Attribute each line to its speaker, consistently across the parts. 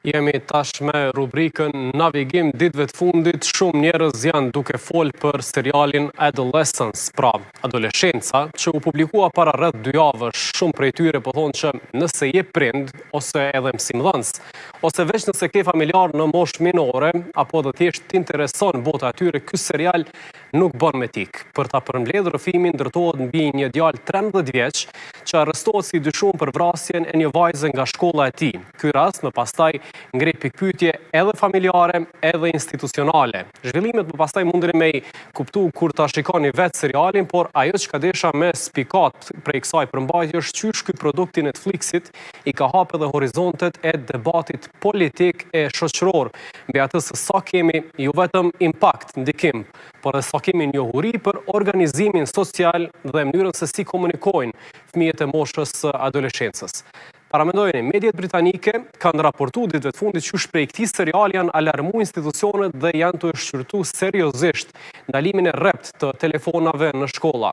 Speaker 1: Jemi tash me rubrikën Navigim ditëve të fundit. Shumë njerëz janë duke folë për serialin Adolescence, pra adoleshenca, që u publikua para rreth 2 javësh. Shumë prej tyre po thonë që nëse je prind ose edhe mësimdhënës, ose veç nëse ke familjar në moshë minore, apo do thjesht t'intereson bota atyre, ky serial nuk bën me tik. Për ta përmbledhur rrëfimin ndërtohet mbi një djalë 13 vjeç që arrestohet si dyshuar për vrasjen e një vajze nga shkolla e tij. Ky rast më pastaj ngre pikpyetje edhe familjare edhe institucionale. Zhvillimet më pastaj mundeni me i kuptu kur ta shikoni vetë serialin, por ajo që ka desha me spikat prej kësaj përmbajtje është qysh ky produkti Netflixit i ka hapë edhe horizontet e debatit politik e shoqëror, mbi atë se sa kemi jo vetëm impakt, ndikim, por edhe sa kemi njohuri për organizimin social dhe mënyrën se si komunikojnë fëmijët e moshës adoleshencës. Paramendojeni, mediat britanike kanë raportu ditëve të fundit që prej këtij seriali janë alarmu institucionet dhe janë të shqyrtu seriozisht ndalimin e rrept të telefonave në shkolla.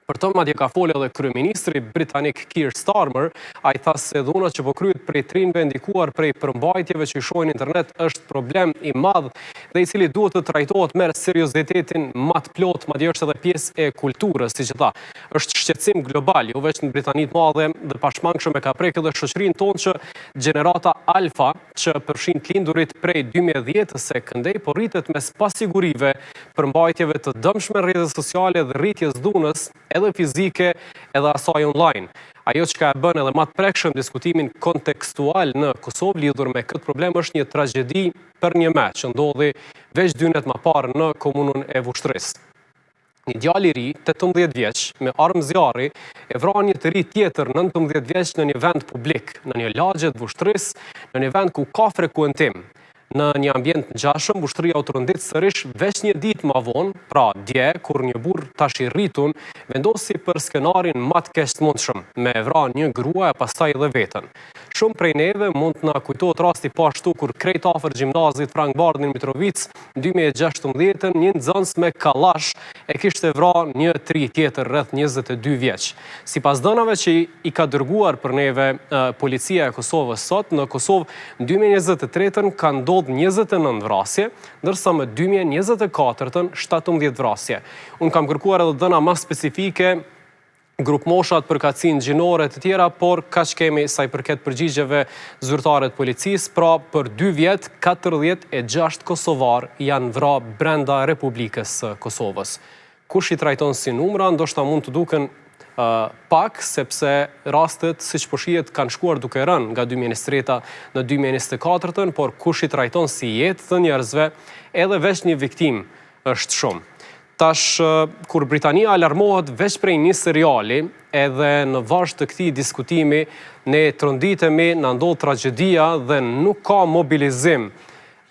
Speaker 1: Për të madje ka folë edhe kryeministri britanik Keir Starmer, ai tha se dhuna që po kryhet prej trinjve ndikuar prej përmbajtjeve që i shohin internet është problem i madh dhe i cili duhet të trajtohet me seriozitetin më të plot, madje është edhe pjesë e kulturës, siç e tha. Është shqetësim global, jo vetëm në Britani të Madhe dhe pashmangshëm e ka prek edhe shoqërinë tonë që gjenerata Alfa, që përfshin të lindurit prej 2010-s e këndej, po rritet mes pasigurive, përmbajtjeve të dëmshme në rrjetet sociale dhe rritjes dhunës edhe fizike edhe asaj online. Ajo që ka e bën edhe më të prekshëm diskutimin kontekstual në Kosovë lidhur me këtë problem është një tragjedi për një me që ndodhi veç 2 net më parë në komunën e Vushtrisë. Një djalë i ri, 18 vjeç, me armë zjarri, e vra një të ri tjetër 19 vjeç në një vend publik, në një lagje të Vushtrisë, në një vend ku ka frekuentim. Në një ambient ngjashëm, Vushtria u trondit sërish veç një ditë më vonë, pra dje, kur një burr tash i rritun vendosi për skenarin më të keqmundshëm, me vra një grua e pastaj edhe veten. Shumë prej neve mund të na kujtohet rasti pashtu kur krejt afër gjimnazit Frank Bardhi në Mitrovic, në 2016, një nxënës me kallash e kishte vrarë një të ri tjetër rreth 22 vjeç. Sipas dënave që i ka dërguar për neve policia e Kosovës sot, në Kosovë në 2023 ka ndodhur 29 vrasje, ndërsa më 2024 17 vrasje. Unë kam kërkuar edhe dëna më specifike, grup moshat, përkatësinë gjinore të tjera, por kaq kemi sa i përket përgjigjeve zyrtare të policisë, pra për 2 vjet 46 kosovar janë vrarë brenda Republikës së Kosovës. Kush i trajton si numra, ndoshta mund të duken pak, sepse rastet, siç po shihet, kanë shkuar duke rënë nga 2023 në 2024, por kush i trajton si jetë të njerëzve, edhe veç një viktim është shumë. Tash, kur Britania alarmohet veç prej një seriali, edhe në varg të këtij diskutimi, ne tronditemi, na ndodh tragjedia dhe nuk ka mobilizim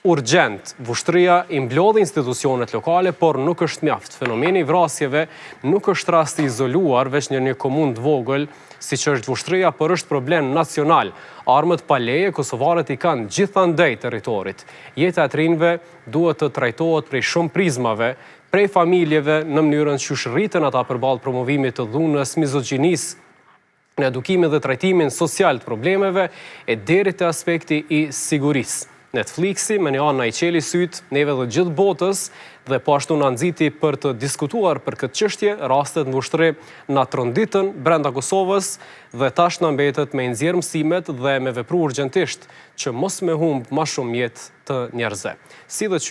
Speaker 1: urgjent. Vushtria i mblodhi institucionet lokale, por nuk është mjaft. Fenomeni i vrasjeve nuk është rast i izoluar veç në një komunë të vogël, siç është Vushtria, por është problem nacional. Armët pa leje, kosovarët i kanë gjithandej territorit. Jeta e trinjve duhet të trajtohet prej shumë prizmave, prej familjeve në mënyrën që rriten ata përballë promovimit të dhunës, mizogjinisë, në edukimin dhe trajtimin social të problemeve e deri te aspekti i sigurisë. Netflixi me një anë na i qeli syt neve dhe gjithë botës dhe po ashtu na nxiti për të diskutuar për këtë çështje, rastet në Vushtri na tronditën brenda Kosovës dhe tash na mbetet me nxjerr mësimet dhe me vepru urgjentisht që mos me humb më shumë jetë të njerëzve. Si dhe